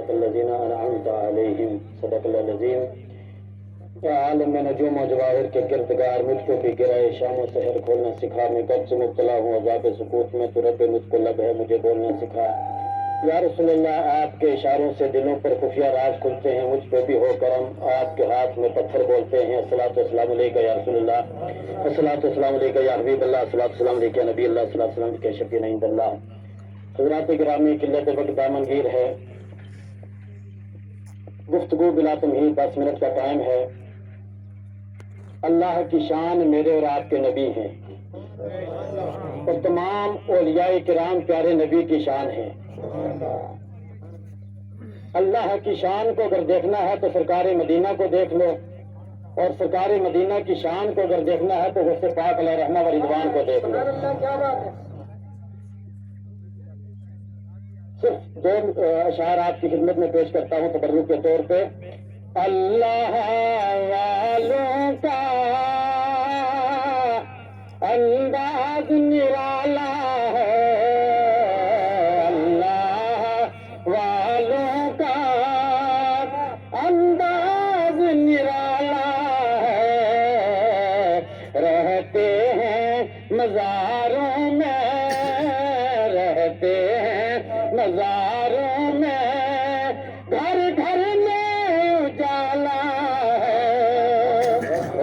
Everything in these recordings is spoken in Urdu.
صراط الذین انعمت علیہم صدق اللہ العظیم۔ یا عالم میں نجوم و جواہر کے گردگار، مجھ کو بھی گرائے شام و سحر کھولنا سکھا، میں کب سے مبتلا ہوں عذاب سکوت میں، تو رب مجھ کو لب ہے مجھے بولنا سکھا۔ یا رسول اللہ آپ کے اشاروں سے دلوں پر خفیہ راز کھلتے ہیں، مجھ پہ بھی ہو کرم، آپ کے ہاتھ میں پتھر بولتے ہیں۔ الصلاۃ والسلام علیکہ یا رسول اللہ، الصلاۃ والسلام علیکہ یا حبیب اللہ، الصلاۃ والسلام علیکہ یا نبی اللہ، الصلاۃ والسلام علیکہ یا شفیع عند اللہ۔ حضرات گرامی، قلت وقت دامن گیر ہے، گفتگو بلا تمہید 10 منٹ کا ٹائم ہے۔ اللہ کی شان میرے اور آپ کے نبی ہیں، اور تمام اولیاء کرام پیارے نبی کی شان ہے۔ اللہ کی شان کو اگر دیکھنا ہے تو سرکار مدینہ کو دیکھ لو، اور سرکار مدینہ کی شان کو اگر دیکھنا ہے تو غوث پاک علیہ رحمہ و رضوان کو دیکھ لو۔ صرف 2 اشعار آپ کی خدمت میں پیش کرتا ہوں تبرک کے طور پہ۔ اللہ والوں کا انداز نرالا ہے، اللہ والوں کا انداز نرالا ہے، رہتے ہیں مزاروں میں، رہتے ہیں مزاروں میں، گھر گھر میں اجالا ہے،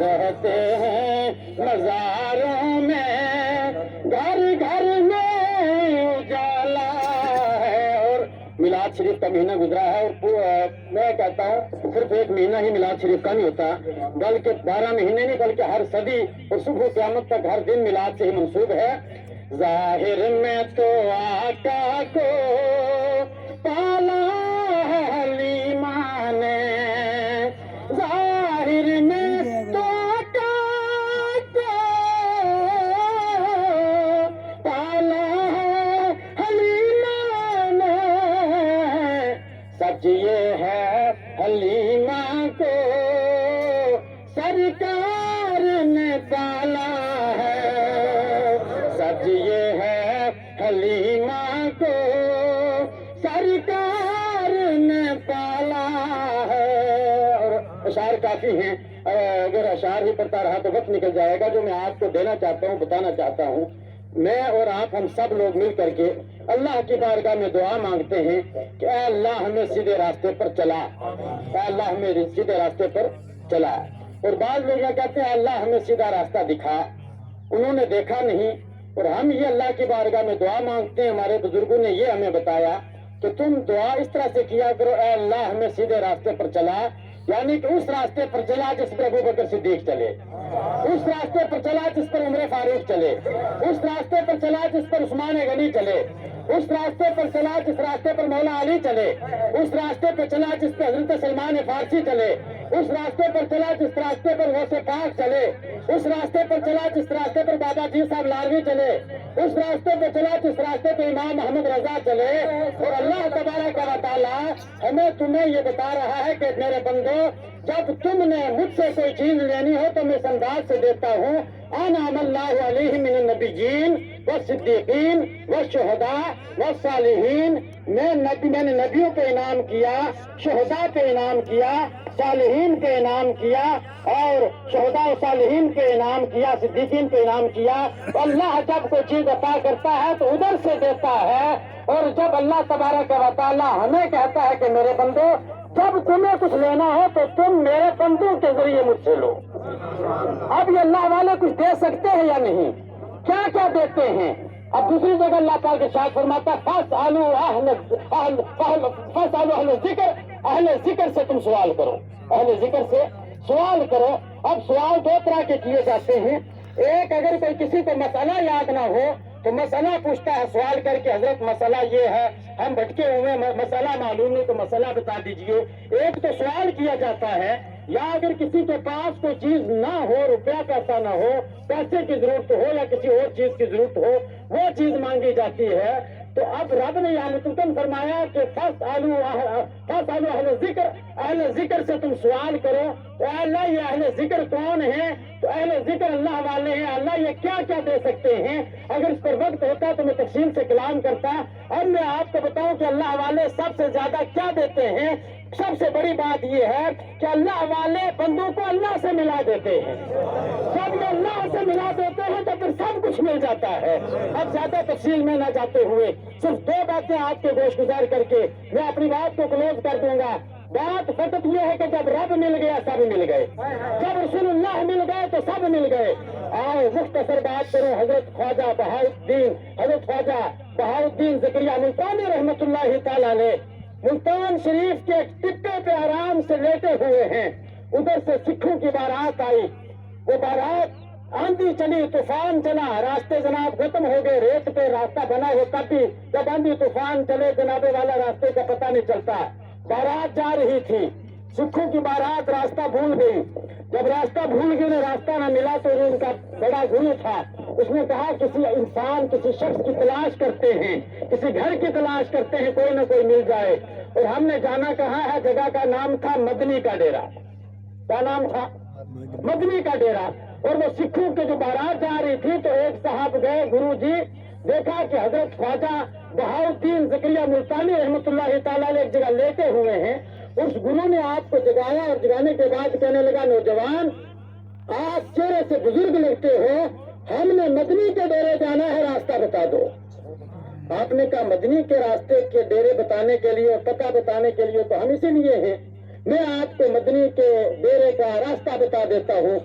رہتے ہیں مزاروں میں، گھر گھر میں اجالا ہے۔ اور میلاد شریف کا مہینہ گزرا ہے، اور میں کہتا ہوں صرف 1 مہینہ ہی میلاد شریف کا نہیں ہوتا، بلکہ 12 مہینے نہیں بلکہ ہر صدی اور صبح قیامت تک ہر دن میلاد سے ہی منسوب ہے۔ ظاہر میں تو آقا کو پالا ہے حلیمہ نے، ظاہر میں تو آقا کو پالا ہے حلیمہ نے، سچ یہ ہے حلیمہ کو سرکار نے پالا ہے، سچ یہ ہے حلیمہ کو سرکار نے پالا ہے۔ اور اشعار کافی ہیں، اگر اشعار ہی پڑھتا رہا تو وقت نکل جائے گا۔ جو میں آپ کو دینا چاہتا ہوں، بتانا چاہتا ہوں، میں اور آپ ہم سب لوگ مل کر کے اللہ کی بارگاہ میں دعا مانگتے ہیں کہ اے اللہ ہمیں سیدھے راستے پر چلا، اے اللہ ہمیں سیدھے راستے پر چلا۔ اور بعض لوگ یہ کہتے ہیں اللہ ہمیں سیدھا راستہ دکھا، انہوں نے دیکھا نہیں، اور ہم یہ اللہ کی بارگاہ میں دعا مانگتے ہیں۔ ہمارے بزرگوں نے یہ ہمیں بتایا کہ تم دعا اس طرح سے کیا کرو، اے اللہ ہمیں سیدھے راستے پر چلا، یعنی کہ اس راستے پر چلا جس پر ابو بکر صدیق چلے، اس راستے پر چلا جس پر عمر فاروق چلے، اس راستے پر چلا جس پر عثمان غنی چلے، اس راستے پر چلا جس راستے پر مولا علی چلے، اس راستے پر چلا جس پر حضرت سلمان فارسی چلے، اس راستے پر چلا جس راستے پر غوث پاک چلے، اس راستے پر چلا جس راستے پر بابا جی صاحب لاروی چلے، اس راستے پر چلا جس راستے پر امام محمد رضا چلے۔ اور اللہ تبارک و تعالی ہمیں تمہیں یہ بتا رہا ہے کہ میرے بندو، جب تم نے مجھ سے کوئی چیز لینی ہو تو میں اس انداز سے دیتا ہوں، انعم اللہ علیہ من النبیین والصدیقین والشہداء والصالحین، میں نے نبیوں پہ انعام کیا، شہداء پہ انعام کیا، صالحین پہ انعام کیا، اور شہداء و صالحین پہ انعام کیا، صدیقین پہ انعام کیا۔ اللہ جب کوئی چیز عطا کرتا ہے تو ادھر سے دیتا ہے، اور جب اللہ تبارک و تعالی ہمیں کہتا ہے کہ میرے بندو جب تمہیں کچھ لینا ہو تو تم میرے بندوں کے ذریعے مجھ سے لو۔ اب یہ اللہ والے کچھ دے سکتے ہیں یا نہیں؟ کیا کیا دیتے ہیں؟ اب دوسری جگہ اللہ تعالیٰ کے ارشاد فرماتا ہے فاسألوا اہل ذکر، اہل ذکر سے تم سوال کرو، اہل ذکر سے سوال کرو۔ اب سوال 2 طرح کے کیے جاتے ہیں، ایک اگر کوئی کسی کو مسئلہ یاد نہ ہو تو مسئلہ پوچھتا ہے سوال کر کے، حضرت مسئلہ یہ ہے، ہم بھٹکے ہوئے، مسئلہ معلوم نہیں تو مسئلہ بتا دیجئے۔ ایک تو سوال کیا جاتا ہے، یا اگر کسی کے پاس کوئی چیز نہ ہو، روپیہ پیسہ نہ ہو، پیسے کی ضرورت ہو یا کسی اور چیز کی ضرورت ہو، وہ چیز مانگی جاتی ہے۔ تو اب رب نے یہاں متعین فرمایا کہ فاسألوا فَاسْأَلُوا أَهْلَ الذِّكْرِ اہل ذکر سے تم سوال کرو. تو اے اللہ یہ اہل ذکر کون ہیں؟ تو اہل ذکر اللہ والے ہیں. اللہ یہ کیا کیا دے سکتے ہیں؟ اگر اس پر وقت ہوتا تو میں تفصیل سے کلام کرتا. اب میں آپ کو بتاؤں کہ اللہ والے سب سے زیادہ کیا دیتے ہیں. سب سے بڑی بات یہ ہے کہ اللہ والے بندوں کو اللہ سے ملا دیتے ہیں. جب یہ اللہ سے ملا دیتے ہیں تو پھر سب کچھ مل جاتا ہے. اب زیادہ تفصیل میں نہ جاتے ہوئے صرف دو باتیں آپ کے گوش گزار کر کے میں اپنی بات کو کلوز کر دوں گا. بات فقط یہ ہے کہ جب رب مل گیا سب مل گئے, جب رسول اللہ مل گئے تو سب مل گئے. آؤ مختصر بات کرو. حضرت خواجہ بہاؤالدین زکریا ملتانی رحمت اللہ تعالی علیہ ملتان شریف کے ایک ٹپے پہ آرام سے لیٹے ہوئے ہیں. ادھر سے سکھوں کی بارات آئی. وہ بارات آندھی چلی, طوفان چلا, راستے جناب ختم ہو گئے. ریت پہ راستہ بنا ہو تب بھی جب آندھی طوفان چلے جناب والا راستے کا پتہ نہیں چلتا. بارات جا رہی تھی, سکھوں کی بارات راستہ بھول گئی. جب راستہ بھول گئی, راستہ نہ ملا تو ان کا بڑا گرو تھا. اس نے کہا کسی انسان کسی شخص کی تلاش کرتے ہیں, کسی گھر کی تلاش کرتے ہیں, کوئی نہ کوئی مل جائے. اور ہم نے جانا کہاں ہے. جگہ کا نام تھا مدنی کا ڈیرا. کیا نام تھا؟ مدنی کا ڈیرا. اور وہ سکھوں کی جو بارات جا رہی تھی تو ایک صاحب گئے, گرو جی دیکھا کہ حضرت خواجہ بہاؤالدین زکریا ملتانی رحمت اللہ تعالی علیہ ایک جگہ لیٹے ہوئے ہیں. اس گرو نے آپ کو جگایا اور جگانے کے بعد کہنے لگا نوجوان آپ چہرے سے بزرگ لگتے ہو, ہم نے مدنی کے ڈیرے جانا ہے, راستہ بتا دو. آپ نے کہا مدنی کے راستے کے ڈیرے بتانے کے لیے اور پتہ بتانے کے لیے تو ہم اسی لیے ہیں, میں آپ کو مدنی کے ڈیرے کا راستہ بتا دیتا ہوں.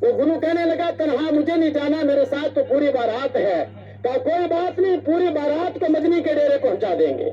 تو گرو کہنے لگا تنہا مجھے نہیں جانا, میرے ساتھ تو پوری بارات ہے. کہا کوئی بات نہیں, پوری بارات کو مدنی کے ڈیرے پہنچا دیں گے.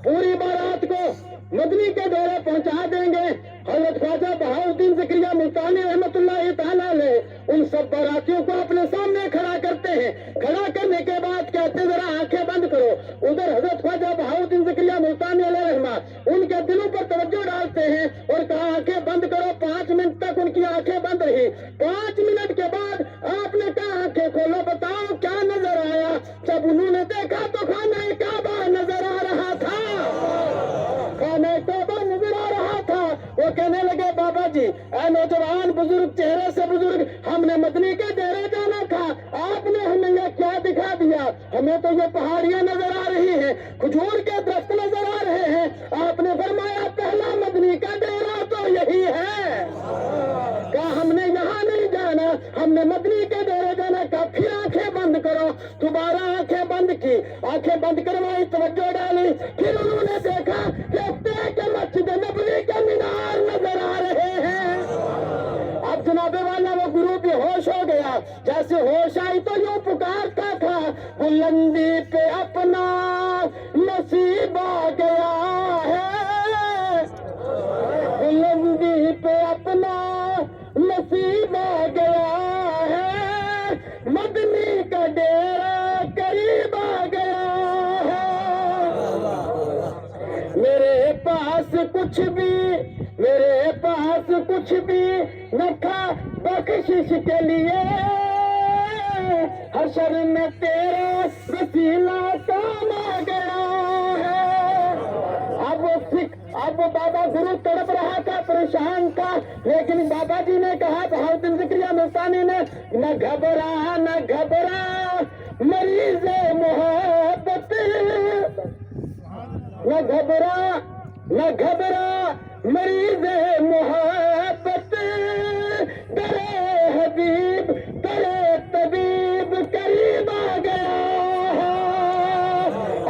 پوری بارات کو مدنی کے ڈیرے پہنچا دیں گے. حضرت خواجہ بہاؤالدین زکریا ملتانی رحمت اللہ تعالی علیہ ان سب باراتیوں کو اپنے سامنے کھڑا کرتے ہیں. کھڑا کرنے کے بعد کہتے ذرا آنکھیں بند کرو. ادھر حضرت خواجہ بہاؤالدین زکریا ملتانی علیہ رحمہ ان کے دلوں پر توجہ ڈالتے ہیں اور کہا آنکھیں بند کرو. 5 منٹ تک ان کی آنکھیں بند رہی. 5 منٹ کے بعد آپ نے کہا آنکھیں کھولو, بتاؤ کیا نظر آیا. جب انہوں نے دیکھا تو خانہ کعبہ نظر آ رہا تھا. خانہ کعبہ نظر آ رہا تھا. وہ کہنے لگے بابا جی اے نوجوان بزرگ, چہرے سے بزرگ, ہم نے مدنی کے ڈیرے جانا تھا, آپ نے ہمیں یہ کیا دکھا دیا. ہمیں تو یہ پہاڑیاں نظر آ رہی ہیں, کھجور کے درخت نظر آ رہے ہیں. آپ نے فرمایا پہلا مدنی کا ڈیرا تو یہی ہے. کہا ہم نے یہاں نہیں جانا, ہم نے مدنی کے ڈیرے جانا. کہا پھر آنکھیں بند کرو. دوبارہ آنکھیں بند کی, آنکھیں بند کروائی, توجہ ڈالی. پھر انہوں نے دیکھا کہ مسجد نبوی کے مینار نظر آ رہے ہیں. اب جناب والا وہ گرو بھی ہوش ہو گیا. جیسے ہوش آئی تو یوں پکارتا تھا بلندی پہ اپنا نصیب آ گیا ہے, بلندی پہ اپنا نصیب آ گیا ہے, مدنی کا ڈیرا قریب آ گیا ہے. میرے پاس کچھ بھی نہ تھا بخشش کے لیے, حشر میں تیرا وسیلہ کام آ گیا ہے. اب وہ بابا گرو تڑپ رہا تھا, پریشان تھا, لیکن بابا جی نے کہا بہاؤالدین زکریا ملتانی نے نہ گھبرا مریض محبت, نہ گھبرا مریض محبت, درے حبیب درے طبیب قریب آ گیا ہے.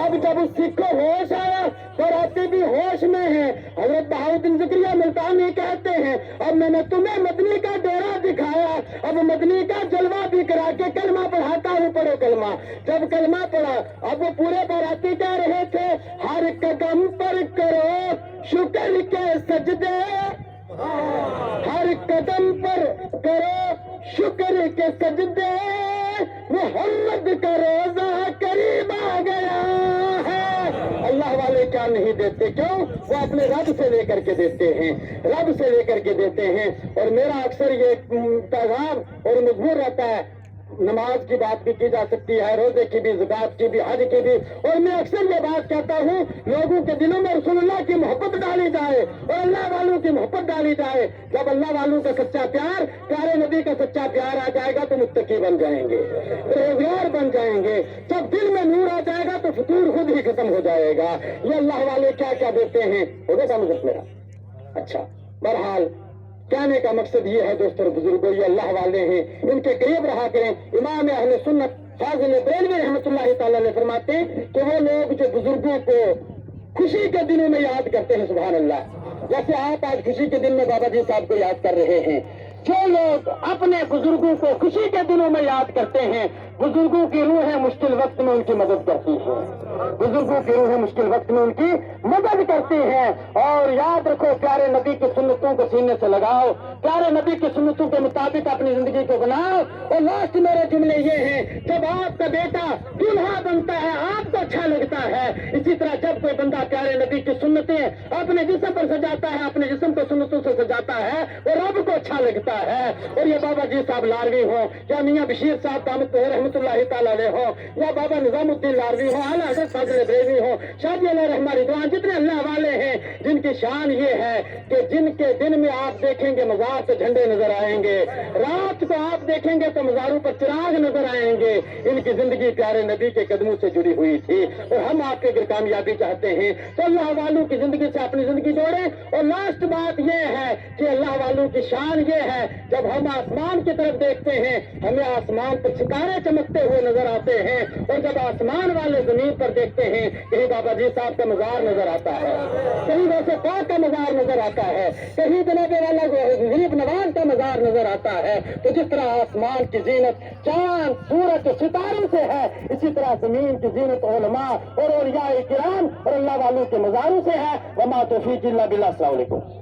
اب جب اس سکھ کو ہوش آیا تو راتی بھی ہوش میں ہے. حضرت بہاؤالدین زکریا ملتانی کہتے ہیں اب میں نے تمہیں مدنی کا ڈیرا دکھایا, اب مدنی کا جلوہ بھی کرا کے کلمہ پڑھاتا ہوں, پڑھو کلمہ. جب کلمہ پڑھا اب وہ پورے باراتی کہہ رہے تھے ہر قدم پر کرو شکر کے سجدے, ہر قدم پر کرو شکر کے سجدے, محمد کا روزہ قریب آ گیا ہے. اللہ والے کیا نہیں دیتے, کیوں؟ وہ اپنے رب سے لے کر کے دیتے ہیں, رب سے لے کر کے دیتے ہیں. اور میرا اکثر یہ پیغام اور مضمون رہتا ہے, نماز کی بات بھی کی جا سکتی ہے، روزے کی بھی، زکات کی بھی، حج کی بھی، اور میں اکثر یہ بات کہتا ہوں لوگوں کے دلوں میں رسول اللہ کی محبت ڈالی جائے اور اللہ والوں کی محبت ڈالی جائے. جب اللہ والوں کا سچا پیار، پیارے نبی کا سچا پیار آ جائے گا تو متقی بن جائیں گے، پرہیزگار بن جائیں گے. جب دل میں نور آ جائے گا تو فطور خود ہی ختم ہو جائے گا. یہ اللہ والے کیا کیا دیتے ہیں، ہو گیا سمجھ میرا؟ اچھا، بہرحال کہنے کا مقصد یہ ہے دوستوں اور بزرگوں، یہ اللہ والے ہیں، ان کے قریب رہا کریں. امام اہل سنت فاضل بریلوی رحمۃ اللہ تعالی علیہ فرماتے ہیں کہ وہ لوگ جو بزرگوں کو خوشی کے دنوں میں یاد کرتے ہیں، سبحان اللہ، جیسے آپ آج خوشی کے دن میں بابا جی صاحب کو یاد کر رہے ہیں، جو لوگ اپنے بزرگوں کو خوشی کے دنوں میں یاد کرتے ہیں، بزرگوں کی روحیں مشکل وقت میں ان کی مدد کرتی ہیں، بزرگوں کی روحیں مشکل وقت میں ان کی مدد کرتی ہیں. اور یاد رکھو، پیارے نبی کی سنتوں کو سینے سے لگاؤ، پیارے نبی کی سنتوں کے مطابق اپنی زندگی کو بناؤ. اور لاسٹ میرے جملے یہ ہیں، جب آپ کا بیٹا دولہا بنتا ہے آپ کو اچھا لگتا ہے، اسی طرح جب کوئی بندہ پیارے نبی کی سنتیں اپنے جسم پر سجاتا ہے، اپنے جسم کو سنتوں سے سجاتا ہے، اور رب کو اچھا لگتا ہے. اور یہ بابا جی صاحب لاروی ہوں یا میاں بشیر صاحب دامت رحمۃ اللہ تعالی علیہ ہوں یا بابا نظام الدین لاروی ہوں، اعلیٰ حضرت فاضل بریلوی ہوں، شاہ جی علیہ رحمہ رضوان، جتنے اللہ والے ہیں جن کی شان یہ ہے کہ جن کے دن میں آپ دیکھیں گے مزار سے جھنڈے نظر آئیں گے، رات کو آپ دیکھیں گے تو مزاروں پر چراغ نظر آئیں گے. ان کی زندگی پیارے نبی کے قدموں سے جڑی ہوئی تھی. اور ہم آپ کے اگر کامیابی چاہتے ہیں تو اللہ والوں کی زندگی سے اپنی زندگی جوڑیں. اور لاسٹ بات یہ ہے کہ اللہ والوں کی شان یہ ہے، جب ہم آسمان کی طرف دیکھتے ہیں ہمیں آسمان پر ستارے چمکتے ہوئے نظر آتے ہیں، اور جب آسمان والے زمین پر دیکھتے ہیں کہیں بابا جی صاحب کا مزار نظر آتا ہے، کہیں ویسے پاک کا مزار نظر آتا ہے، کہیں جناب والا غریب نواز کا مزار نظر آتا ہے. تو جس طرح آسمان کی زینت چاند سورج ستاروں سے ہے، اسی طرح زمین کی زینت علماء اور اولیاء کرام اور اللہ والوں کے مزاروں سے ہے. وما توفیق الا باللہ. السلام علیکم.